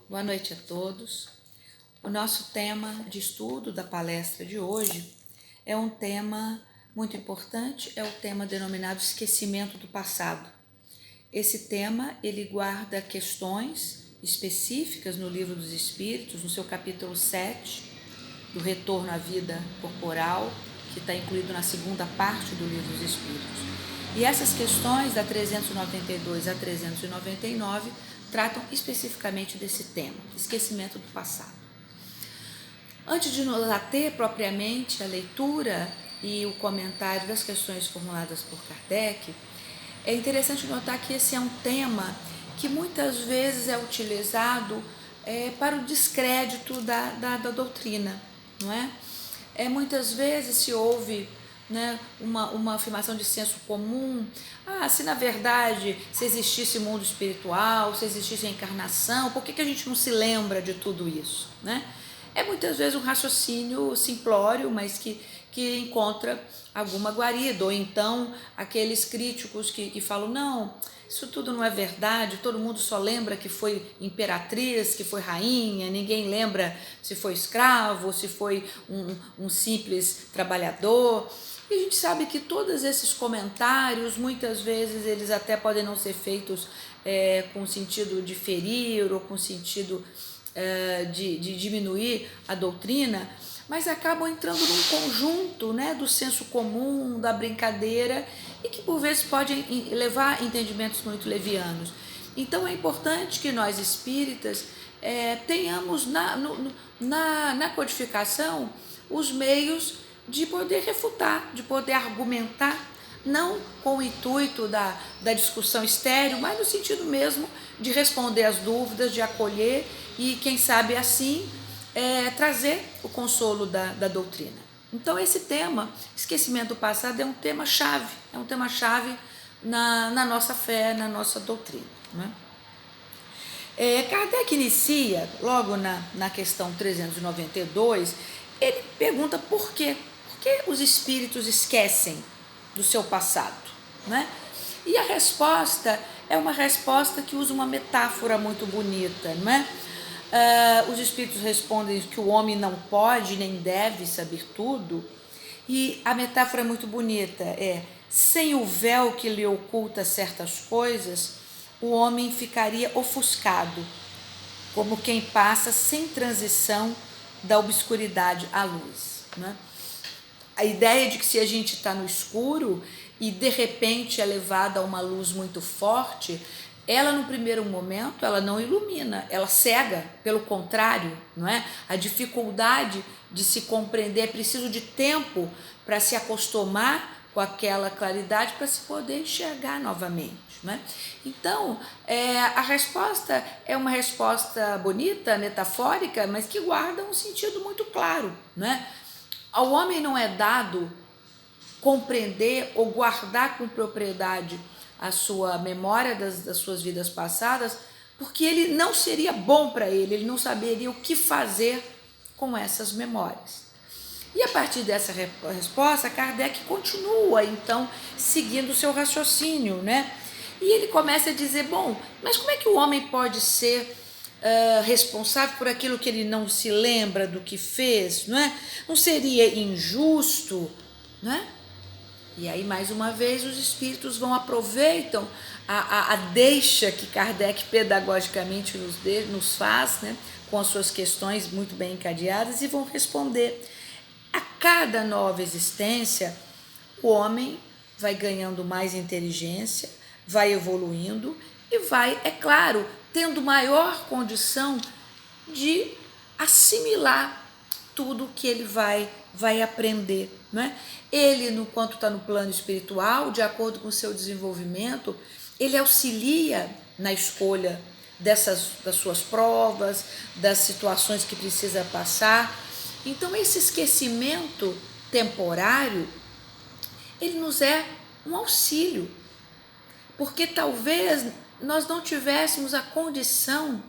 Boa noite a todos. O nosso tema de estudo da palestra de hoje é um tema muito importante, é o tema denominado esquecimento do passado. Esse tema, ele guarda questões específicas no Livro dos Espíritos, no seu capítulo 7, do retorno à vida corporal, que está incluído na segunda parte do Livro dos Espíritos. E essas questões, da 392 a 399, tratam especificamente desse tema, esquecimento do passado. Antes de nos ater propriamente à leitura e o comentário das questões formuladas por Kardec, é interessante notar que esse é um tema que muitas vezes é utilizado para o descrédito da doutrina, não é? Muitas vezes se ouve, né, uma afirmação de senso comum: se na verdade, se existisse mundo espiritual, se existisse reencarnação, por que a gente não se lembra de tudo isso, né? É muitas vezes um raciocínio simplório, mas que encontra alguma guarida, ou então aqueles críticos que falam: não, isso tudo não é verdade, todo mundo só lembra que foi imperatriz, que foi rainha, ninguém lembra se foi escravo, se foi um simples trabalhador. E a gente sabe que todos esses comentários, muitas vezes, eles até podem não ser feitos com sentido de ferir ou com sentido de diminuir a doutrina, mas acabam entrando num conjunto, né, do senso comum, da brincadeira, e que por vezes podem levar a entendimentos muito levianos. Então é importante que nós espíritas tenhamos na codificação os meios de poder refutar, de poder argumentar, não com o intuito da discussão estéril, mas no sentido mesmo de responder às dúvidas, de acolher e, quem sabe assim, trazer o consolo da doutrina. Então esse tema, esquecimento do passado, é um tema-chave, na nossa fé, na nossa doutrina, né? Kardec inicia, logo na questão 392, ele pergunta por quê? Por que os espíritos esquecem do seu passado, né? E a resposta é uma resposta que usa uma metáfora muito bonita, não é? Os espíritos respondem que o homem não pode nem deve saber tudo, e a metáfora é muito bonita, sem o véu que lhe oculta certas coisas, o homem ficaria ofuscado, como quem passa sem transição da obscuridade à luz, né? A ideia de que se a gente está no escuro e de repente é levada a uma luz muito forte, ela no primeiro momento ela não ilumina, ela cega, pelo contrário, não é? A dificuldade de se compreender, é preciso de tempo para se acostumar com aquela claridade para se poder enxergar novamente, né? Então, a resposta é uma resposta bonita, metafórica, mas que guarda um sentido muito claro, né? Ao homem não é dado compreender ou guardar com propriedade a sua memória das suas vidas passadas, porque ele não seria bom para ele não saberia o que fazer com essas memórias. E a partir dessa resposta, Kardec continua, então, seguindo o seu raciocínio, né? E ele começa a dizer: bom, mas como é que o homem pode ser responsável por aquilo que ele não se lembra do que fez, não é? Não seria injusto, não é? E aí, mais uma vez, os espíritos aproveitam a deixa que Kardec pedagogicamente nos faz, né, com as suas questões muito bem encadeadas, e vão responder. A cada nova existência, o homem vai ganhando mais inteligência, vai evoluindo e vai, é claro, tendo maior condição de assimilar tudo que ele vai aprender, né? Ele, enquanto está no plano espiritual, de acordo com o seu desenvolvimento, ele auxilia na escolha das suas provas, das situações que precisa passar. Então, esse esquecimento temporário, ele nos é um auxílio, porque talvez nós não tivéssemos a condição,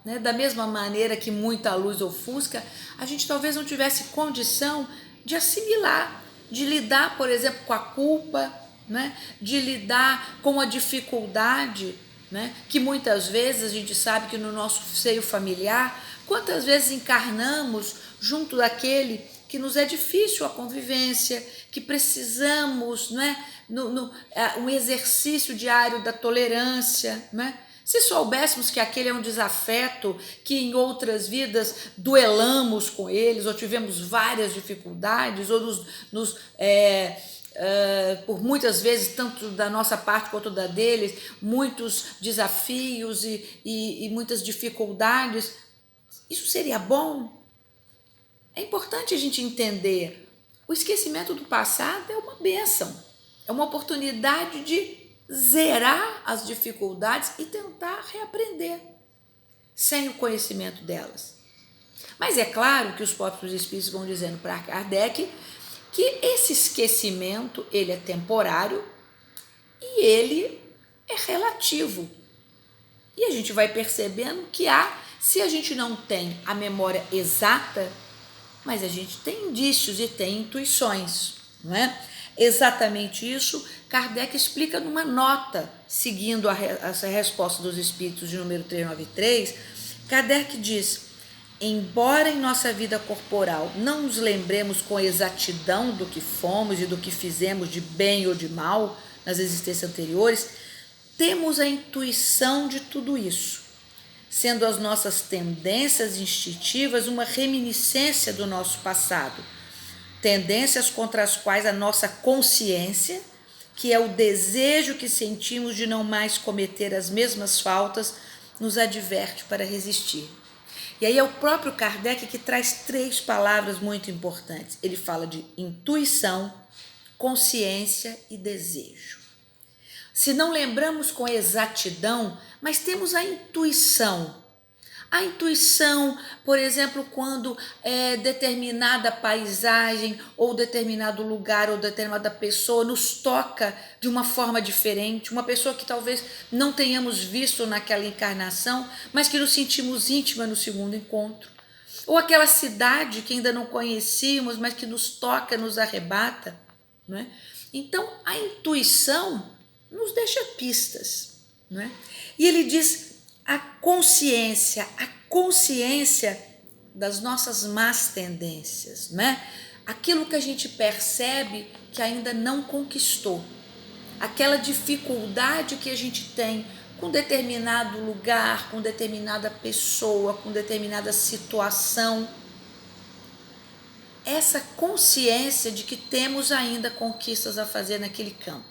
né, da mesma maneira que muita luz ofusca, a gente talvez não tivesse condição de assimilar, de lidar, por exemplo, com a culpa, né, de lidar com a dificuldade né? Que muitas vezes a gente sabe que no nosso seio familiar, quantas vezes encarnamos junto daquele que nos é difícil a convivência, que precisamos, né, um exercício diário da tolerância, né? Se soubéssemos que aquele é um desafeto, que em outras vidas duelamos com eles, ou tivemos várias dificuldades, ou por muitas vezes, tanto da nossa parte quanto da deles, muitos desafios e muitas dificuldades, isso seria bom? É importante a gente entender, o esquecimento do passado é uma bênção, é uma oportunidade de zerar as dificuldades e tentar reaprender, sem o conhecimento delas. Mas é claro que os próprios espíritos vão dizendo para Kardec que esse esquecimento, ele é temporário e ele é relativo. E a gente vai percebendo que se a gente não tem a memória exata, mas a gente tem indícios e tem intuições, não é? Exatamente isso Kardec explica numa nota, seguindo essa resposta dos espíritos de número 393. Kardec diz: embora em nossa vida corporal não nos lembremos com exatidão do que fomos e do que fizemos de bem ou de mal nas existências anteriores, temos a intuição de tudo isso, sendo as nossas tendências instintivas uma reminiscência do nosso passado, tendências contra as quais a nossa consciência, que é o desejo que sentimos de não mais cometer as mesmas faltas, nos adverte para resistir. E aí é o próprio Kardec que traz 3 palavras muito importantes. Ele fala de intuição, consciência e desejo. Se não lembramos com exatidão, mas temos a intuição. A intuição, por exemplo, quando determinada paisagem ou determinado lugar ou determinada pessoa nos toca de uma forma diferente, uma pessoa que talvez não tenhamos visto naquela encarnação, mas que nos sentimos íntima no segundo encontro. Ou aquela cidade que ainda não conhecíamos, mas que nos toca, nos arrebata, não é? Então, a intuição nos deixa pistas, não é? E ele diz a consciência das nossas más tendências, né? Aquilo que a gente percebe que ainda não conquistou, aquela dificuldade que a gente tem com determinado lugar, com determinada pessoa, com determinada situação. Essa consciência de que temos ainda conquistas a fazer naquele campo.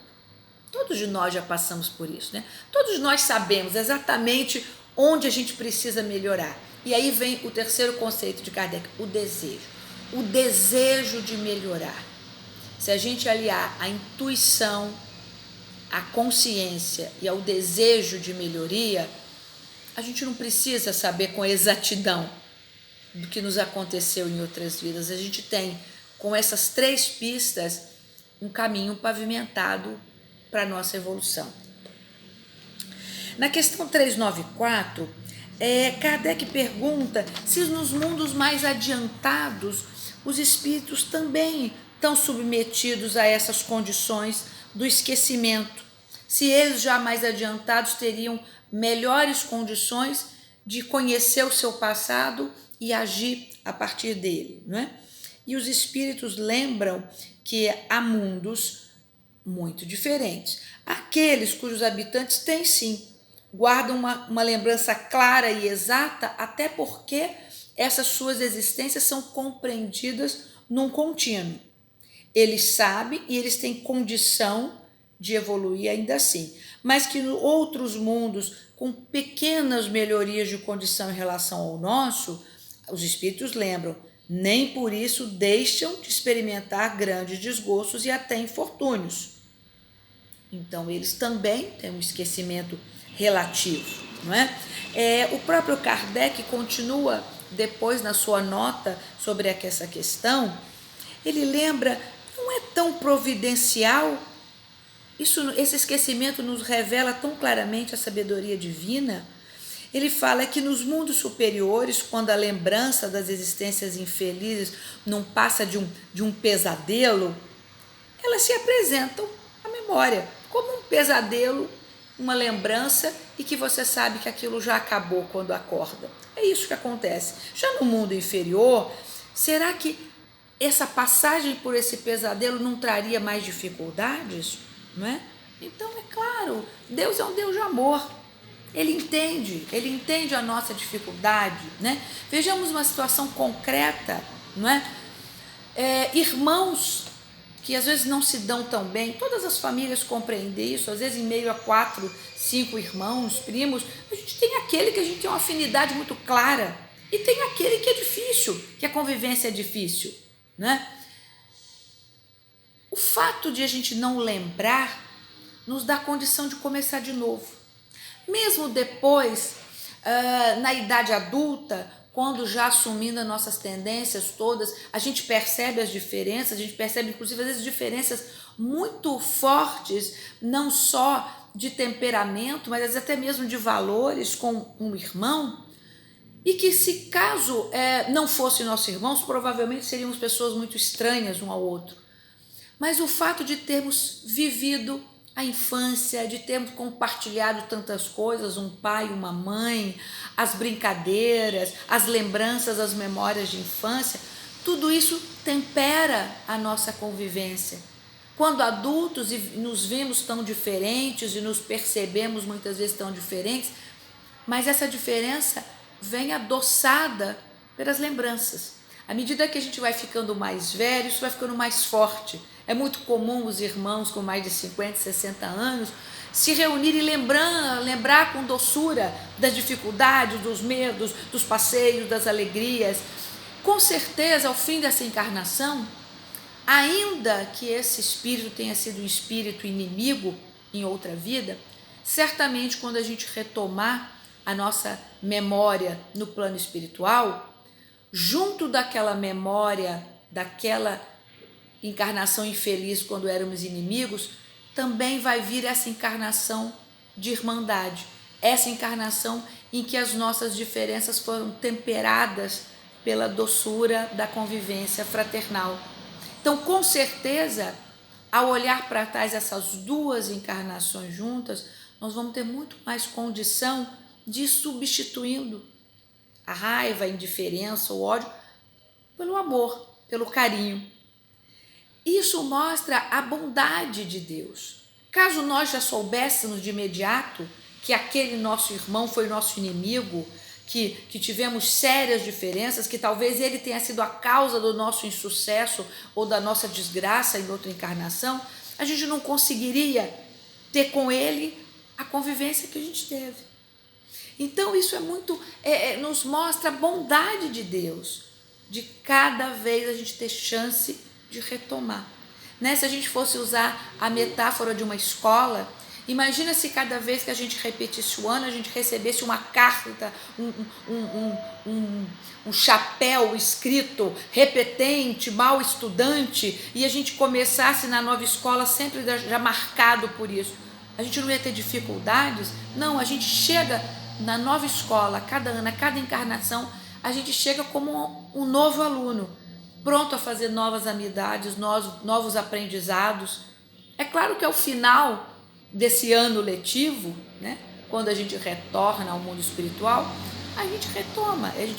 Todos nós já passamos por isso, né? Todos nós sabemos exatamente onde a gente precisa melhorar. E aí vem o terceiro conceito de Kardec, o desejo. O desejo de melhorar. Se a gente aliar a intuição, a consciência e ao desejo de melhoria, a gente não precisa saber com exatidão do que nos aconteceu em outras vidas. A gente tem, com essas 3 pistas, um caminho pavimentado para a nossa evolução. Na questão 394, Kardec pergunta se nos mundos mais adiantados os espíritos também estão submetidos a essas condições do esquecimento, se eles já mais adiantados teriam melhores condições de conhecer o seu passado e agir a partir dele, não é? E os espíritos lembram que há mundos muito diferentes. Aqueles cujos habitantes têm sim, guardam uma lembrança clara e exata, até porque essas suas existências são compreendidas num contínuo. Eles sabem e eles têm condição de evoluir ainda assim, mas que em outros mundos, com pequenas melhorias de condição em relação ao nosso, os espíritos lembram, nem por isso deixam de experimentar grandes desgostos e até infortúnios. Então, eles também têm um esquecimento relativo, não é? O próprio Kardec continua, depois na sua nota sobre essa questão, ele lembra, não é tão providencial, esse esquecimento nos revela tão claramente a sabedoria divina. Ele fala que nos mundos superiores, quando a lembrança das existências infelizes não passa de um pesadelo, elas se apresentam à memória como um pesadelo, uma lembrança e que você sabe que aquilo já acabou quando acorda. É isso que acontece. Já no mundo inferior, será que essa passagem por esse pesadelo não traria mais dificuldades? Não é? Então, é claro, Deus é um Deus de amor. Ele entende a nossa dificuldade, né? Vejamos uma situação concreta, não é? Irmãos que às vezes não se dão tão bem, todas as famílias compreendem isso, às vezes em meio a 4, 5 irmãos, primos, a gente tem aquele que a gente tem uma afinidade muito clara e tem aquele que é difícil, que a convivência é difícil, né? O fato de a gente não lembrar nos dá condição de começar de novo. Mesmo depois, na idade adulta, quando já assumindo as nossas tendências todas, a gente percebe as diferenças, a gente percebe inclusive às vezes diferenças muito fortes, não só de temperamento, mas até mesmo de valores com um irmão, e que se caso não fossem nossos irmãos, provavelmente seríamos pessoas muito estranhas um ao outro. Mas o fato de termos vivido a infância, de termos compartilhado tantas coisas, um pai, uma mãe, as brincadeiras, as lembranças, as memórias de infância, tudo isso tempera a nossa convivência. Quando adultos e nos vemos tão diferentes e nos percebemos muitas vezes tão diferentes, mas essa diferença vem adoçada pelas lembranças. À medida que a gente vai ficando mais velho, isso vai ficando mais forte. É muito comum os irmãos com mais de 50, 60 anos se reunirem e lembrar com doçura das dificuldades, dos medos, dos passeios, das alegrias. Com certeza, ao fim dessa encarnação, ainda que esse espírito tenha sido um espírito inimigo em outra vida, certamente quando a gente retomar a nossa memória no plano espiritual, junto daquela memória, daquela encarnação infeliz quando éramos inimigos, também vai vir essa encarnação de irmandade, essa encarnação em que as nossas diferenças foram temperadas pela doçura da convivência fraternal. Então, com certeza, ao olhar para trás essas duas encarnações juntas, nós vamos ter muito mais condição de ir substituindo a raiva, a indiferença, o ódio, pelo amor, pelo carinho. Isso mostra a bondade de Deus. Caso nós já soubéssemos de imediato que aquele nosso irmão foi nosso inimigo, que tivemos sérias diferenças, que talvez ele tenha sido a causa do nosso insucesso ou da nossa desgraça em outra encarnação, a gente não conseguiria ter com ele a convivência que a gente teve. Então isso é muito, nos mostra a bondade de Deus, de cada vez a gente ter chance de retomar. Né? Se a gente fosse usar a metáfora de uma escola, imagina se cada vez que a gente repetisse o ano, a gente recebesse uma carta, um chapéu escrito repetente, mau estudante, e a gente começasse na nova escola sempre já marcado por isso. A gente não ia ter dificuldades? Não, a gente chega na nova escola, cada ano, a cada encarnação, a gente chega como um novo aluno, pronto a fazer novas amizades, novos aprendizados. É claro que ao final desse ano letivo, né, quando a gente retorna ao mundo espiritual, a gente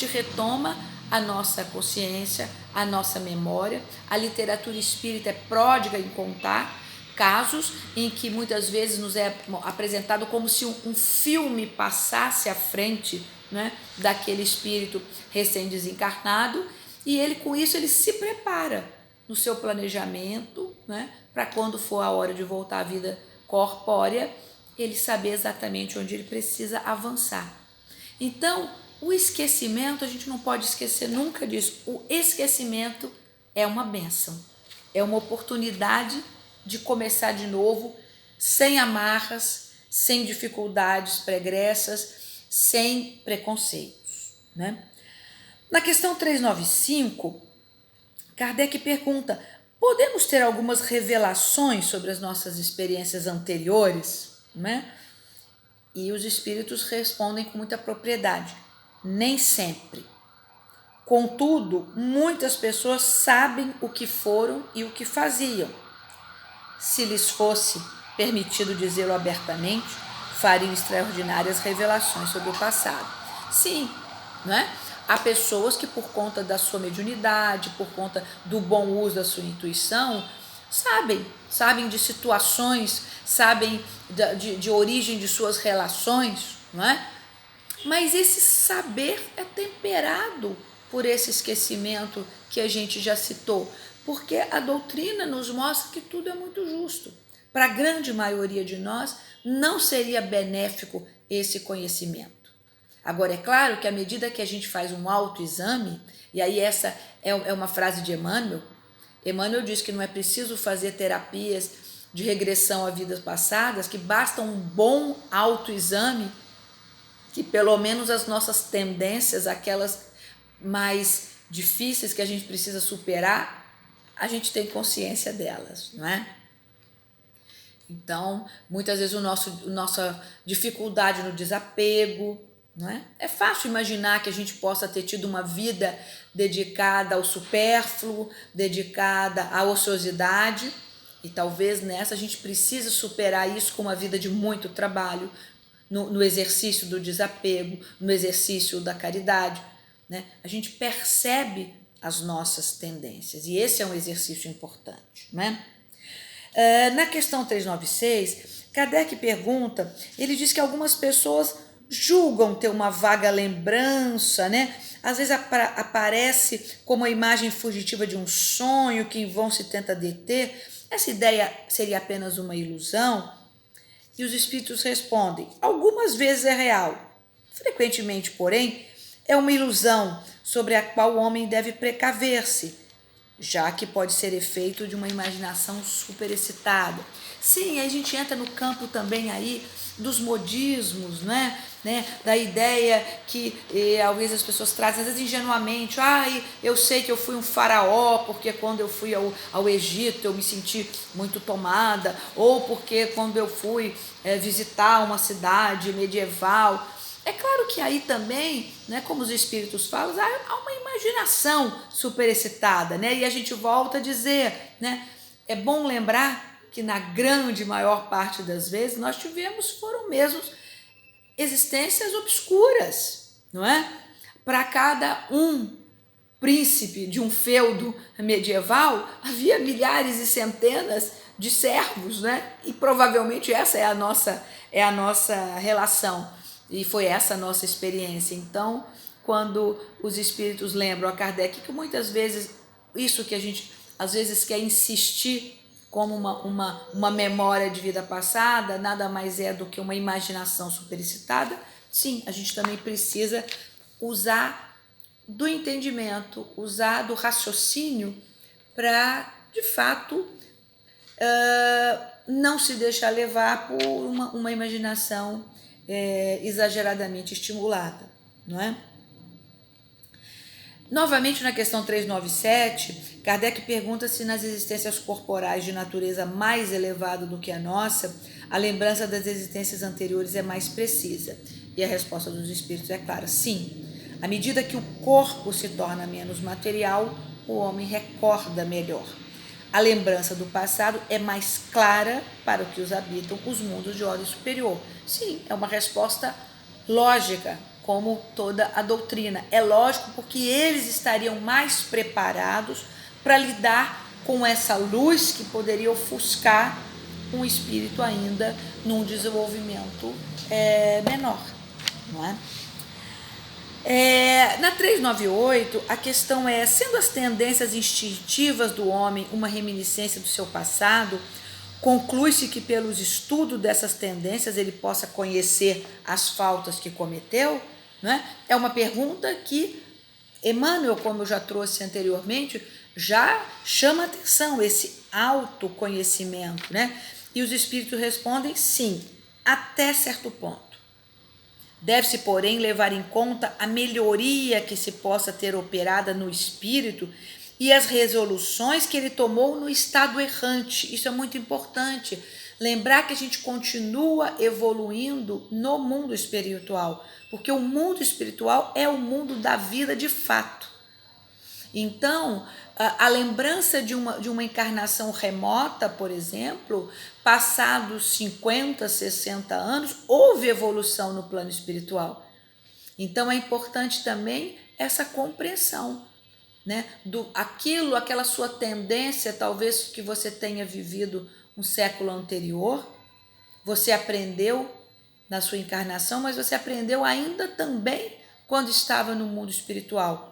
retoma a nossa consciência, a nossa memória. A literatura espírita é pródiga em contar casos em que muitas vezes nos é apresentado como se um filme passasse à frente, né, daquele espírito recém-desencarnado, e ele com isso ele se prepara no seu planejamento, né, para quando for a hora de voltar à vida corpórea, ele saber exatamente onde ele precisa avançar. Então, o esquecimento, a gente não pode esquecer nunca disso. O esquecimento é uma bênção, é uma oportunidade de começar de novo, sem amarras, sem dificuldades pregressas, sem preconceitos, né? Na questão 395, Kardec pergunta: podemos ter algumas revelações sobre as nossas experiências anteriores, né? E os espíritos respondem com muita propriedade: nem sempre. Contudo, muitas pessoas sabem o que foram e o que faziam. Se lhes fosse permitido dizê-lo abertamente, fariam extraordinárias revelações sobre o passado. Sim, né? Há pessoas que, por conta da sua mediunidade, por conta do bom uso da sua intuição, sabem de situações, sabem de origem de suas relações, não é? Mas esse saber é temperado por esse esquecimento que a gente já citou, porque a doutrina nos mostra que tudo é muito justo. Para a grande maioria de nós, não seria benéfico esse conhecimento. Agora, é claro que à medida que a gente faz um autoexame, e aí essa é uma frase de Emmanuel, Emmanuel diz que não é preciso fazer terapias de regressão a vidas passadas, que basta um bom autoexame, que pelo menos as nossas tendências, aquelas mais difíceis que a gente precisa superar, a gente tem consciência delas, não é? Então, muitas vezes nossa dificuldade no desapego, não é? É fácil imaginar que a gente possa ter tido uma vida dedicada ao supérfluo, dedicada à ociosidade, e talvez nessa a gente precise superar isso com uma vida de muito trabalho, no exercício do desapego, no exercício da caridade, né? A gente percebe as nossas tendências, e esse é um exercício importante, né? Na questão 396, Kardec pergunta, ele diz que algumas pessoas julgam ter uma vaga lembrança, né? Às vezes aparece como a imagem fugitiva de um sonho que em vão se tenta deter. Essa ideia seria apenas uma ilusão? E os espíritos respondem, algumas vezes é real, frequentemente, porém, é uma ilusão sobre a qual o homem deve precaver-se, já que pode ser efeito de uma imaginação superexcitada. Sim, aí a gente entra no campo também aí dos modismos, né? Da ideia que às vezes as pessoas trazem, às vezes ingenuamente, eu sei que eu fui um faraó, porque quando eu fui ao Egito eu me senti muito tomada, ou porque quando eu fui visitar uma cidade medieval. É claro que aí também, né, como os espíritos falam, há uma imaginação superexcitada, né? E a gente volta a dizer, né? É bom lembrar que na grande maior parte das vezes nós foram mesmo existências obscuras, não é? Para cada príncipe de um feudo medieval, havia milhares e centenas de servos, né? E provavelmente essa é a nossa relação. E foi essa a nossa experiência. Então, quando os espíritos lembram a Kardec, que muitas vezes isso que a gente às vezes quer insistir como uma memória de vida passada, nada mais é do que uma imaginação superexcitada, sim, a gente também precisa usar do entendimento, usar do raciocínio para, de fato, não se deixar levar por uma imaginação exageradamente estimulada, não é? Novamente, na questão 397, Kardec pergunta se nas existências corporais de natureza mais elevada do que a nossa, a lembrança das existências anteriores é mais precisa. E a resposta dos espíritos é clara, sim. À medida que o corpo se torna menos material, o homem recorda melhor. A lembrança do passado é mais clara para os que os habitam os mundos de ordem superior. Sim, é uma resposta lógica, como toda a doutrina. É lógico porque eles estariam mais preparados para lidar com essa luz que poderia ofuscar um espírito ainda num desenvolvimento menor, não é? Na 398, a questão é, sendo as tendências instintivas do homem uma reminiscência do seu passado, conclui-se que pelos estudos dessas tendências ele possa conhecer as faltas que cometeu? Né? É uma pergunta que Emmanuel, como eu já trouxe anteriormente, já chama atenção, esse autoconhecimento, né? E os espíritos respondem sim, até certo ponto. Deve-se, porém, levar em conta a melhoria que se possa ter operada no espírito e as resoluções que ele tomou no estado errante. Isso é muito importante. Lembrar que a gente continua evoluindo no mundo espiritual, porque o mundo espiritual é o mundo da vida de fato. Então, a lembrança de uma encarnação remota, por exemplo, passados 50, 60 anos, houve evolução no plano espiritual. Então é importante também essa compreensão, né, aquela sua tendência, talvez que você tenha vivido um século anterior, você aprendeu na sua encarnação, mas você aprendeu ainda também quando estava no mundo espiritual.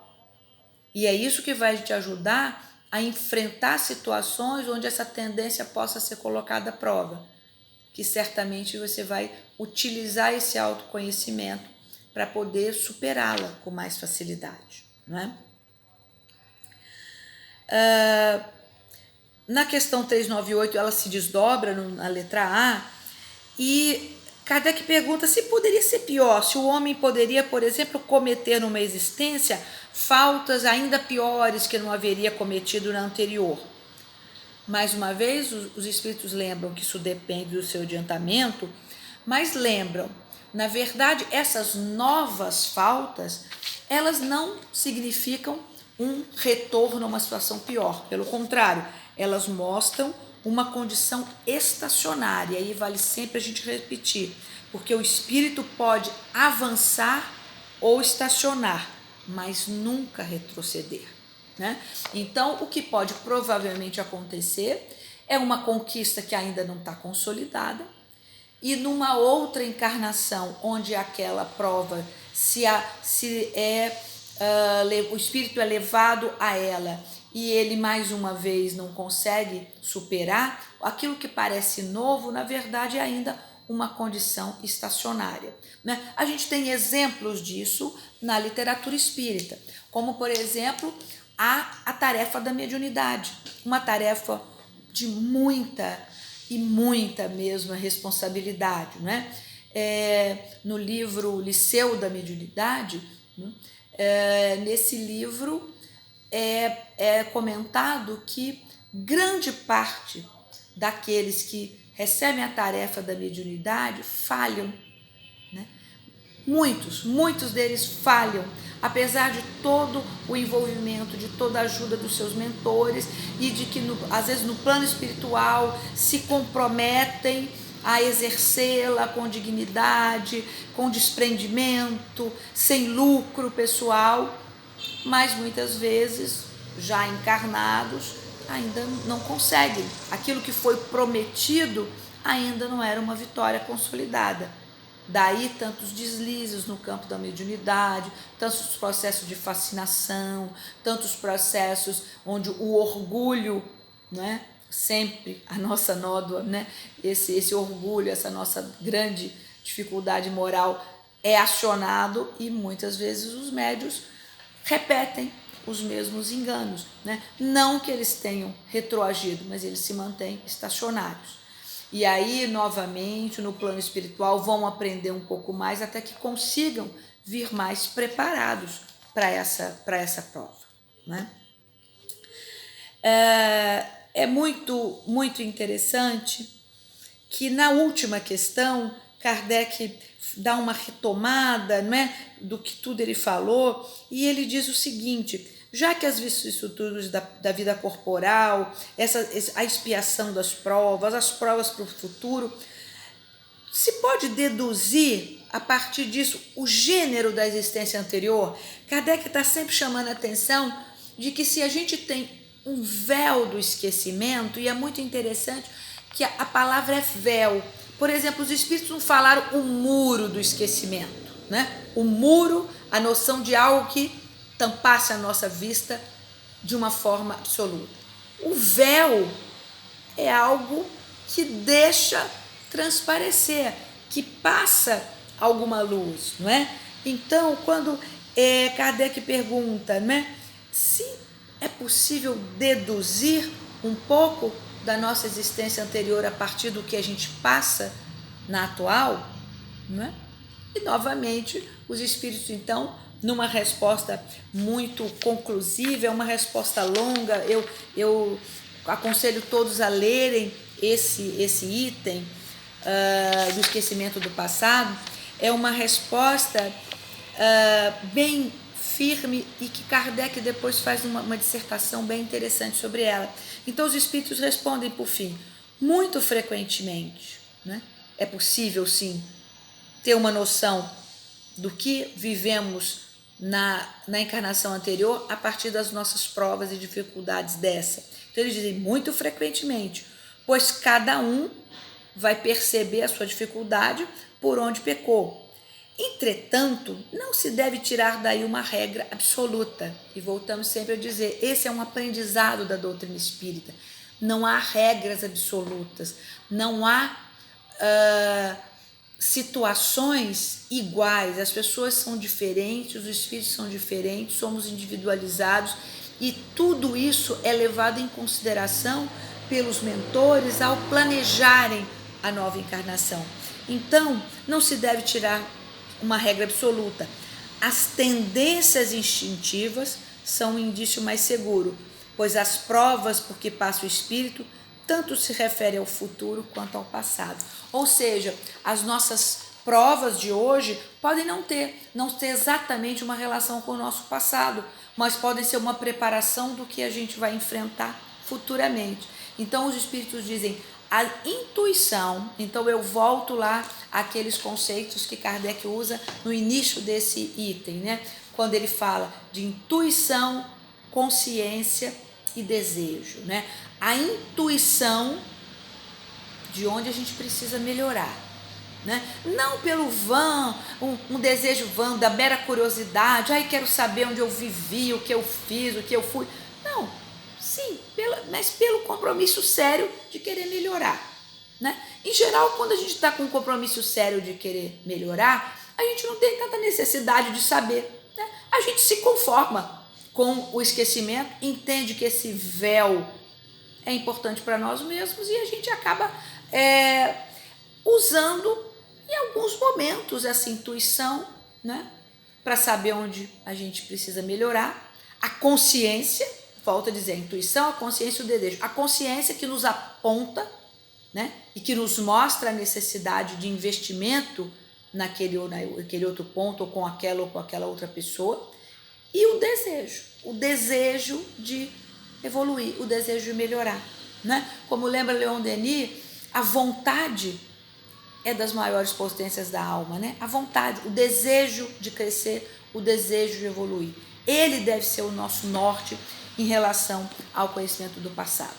E é isso que vai te ajudar a enfrentar situações onde essa tendência possa ser colocada à prova, que certamente você vai utilizar esse autoconhecimento para poder superá-la com mais facilidade, não é? Na questão 398, ela se desdobra na letra A e Kardec pergunta se poderia ser pior, se o homem poderia, por exemplo, cometer numa existência faltas ainda piores que não haveria cometido na anterior. Mais uma vez, os espíritos lembram que isso depende do seu adiantamento, mas lembram, na verdade, essas novas faltas, elas não significam um retorno a uma situação pior. Pelo contrário, elas mostram uma condição estacionária. E aí vale sempre a gente repetir, porque o espírito pode avançar ou estacionar, mas nunca retroceder, né? Então, o que pode provavelmente acontecer é uma conquista que ainda não está consolidada, e numa outra encarnação onde aquela prova o espírito é levado a ela e ele mais uma vez não consegue superar, aquilo que parece novo, na verdade é ainda uma condição estacionária, né? A gente tem exemplos disso na literatura espírita, como por exemplo a tarefa da mediunidade, uma tarefa de muita mesmo responsabilidade, né? No livro Liceu da Mediunidade, né? Nesse livro é comentado que grande parte daqueles que recebem a tarefa da mediunidade falham, né? Muitos deles falham, apesar de todo o envolvimento, de toda a ajuda dos seus mentores e de que, às vezes, no plano espiritual se comprometem a exercê-la com dignidade, com desprendimento, sem lucro pessoal, mas muitas vezes, já encarnados, ainda não conseguem. Aquilo que foi prometido ainda não era uma vitória consolidada. Daí tantos deslizes no campo da mediunidade, tantos processos de fascinação, tantos processos onde o orgulho, né, sempre a nossa nódoa, né, esse orgulho, essa nossa grande dificuldade moral é acionado e muitas vezes os médiuns repetem os mesmos enganos, né? Não que eles tenham retroagido, mas eles se mantêm estacionários. E aí, novamente, no plano espiritual, vão aprender um pouco mais até que consigam vir mais preparados para essa prova, né? É muito interessante que na última questão, Kardec dá uma retomada, né, do que tudo ele falou, e ele diz o seguinte: já que as vicissitudes da vida corporal, a expiação das provas, as provas para o futuro, se pode deduzir a partir disso o gênero da existência anterior? Kardec está sempre chamando a atenção de que se a gente tem um véu do esquecimento, e é muito interessante que a palavra é véu. Por exemplo, os espíritos não falaram o muro do esquecimento, né? O muro, a noção de algo que tampasse a nossa vista de uma forma absoluta. O véu é algo que deixa transparecer, que passa alguma luz, não é? Então, quando Kardec pergunta, né, se é possível deduzir um pouco da nossa existência anterior a partir do que a gente passa na atual, né? E novamente os espíritos, então, numa resposta muito conclusiva, é uma resposta longa, eu aconselho todos a lerem esse item do esquecimento do passado, é uma resposta bem firme e que Kardec depois faz uma dissertação bem interessante sobre ela. Então os espíritos respondem por fim, muito frequentemente, né? É possível sim ter uma noção do que vivemos na encarnação anterior a partir das nossas provas e dificuldades dessa. Então eles dizem muito frequentemente, pois cada um vai perceber a sua dificuldade por onde pecou. Entretanto, não se deve tirar daí uma regra absoluta. E voltamos sempre a dizer, esse é um aprendizado da doutrina espírita. Não há regras absolutas, não há situações iguais, as pessoas são diferentes, os espíritos são diferentes, somos individualizados e tudo isso é levado em consideração pelos mentores ao planejarem a nova encarnação. Então, não se deve tirar uma regra absoluta. As tendências instintivas são um indício mais seguro, pois as provas por que passa o espírito tanto se refere ao futuro quanto ao passado. Ou seja, as nossas provas de hoje podem não ter exatamente uma relação com o nosso passado, mas podem ser uma preparação do que a gente vai enfrentar futuramente. Então os espíritos dizem, a intuição, então eu volto lá àqueles conceitos que Kardec usa no início desse item, né? Quando ele fala de intuição, consciência e desejo, né? A intuição de onde a gente precisa melhorar, né? Não pelo vão, um desejo vão, da mera curiosidade, quero saber onde eu vivi, o que eu fiz, o que eu fui. Não, sim, mas pelo compromisso sério de querer melhorar, né? Em geral, quando a gente está com um compromisso sério de querer melhorar, a gente não tem tanta necessidade de saber, né? A gente se conforma com o esquecimento, entende que esse véu é importante para nós mesmos e a gente acaba usando em alguns momentos essa intuição, né, para saber onde a gente precisa melhorar. A consciência, volto a dizer, a intuição, a consciência e o desejo. A consciência que nos aponta, né, e que nos mostra a necessidade de investimento naquele outro ponto, ou com aquela outra pessoa. E o desejo de evoluir, o desejo de melhorar, né? Como lembra Leon Denis, a vontade é das maiores potências da alma, né? A vontade, o desejo de crescer, o desejo de evoluir. Ele deve ser o nosso norte em relação ao conhecimento do passado.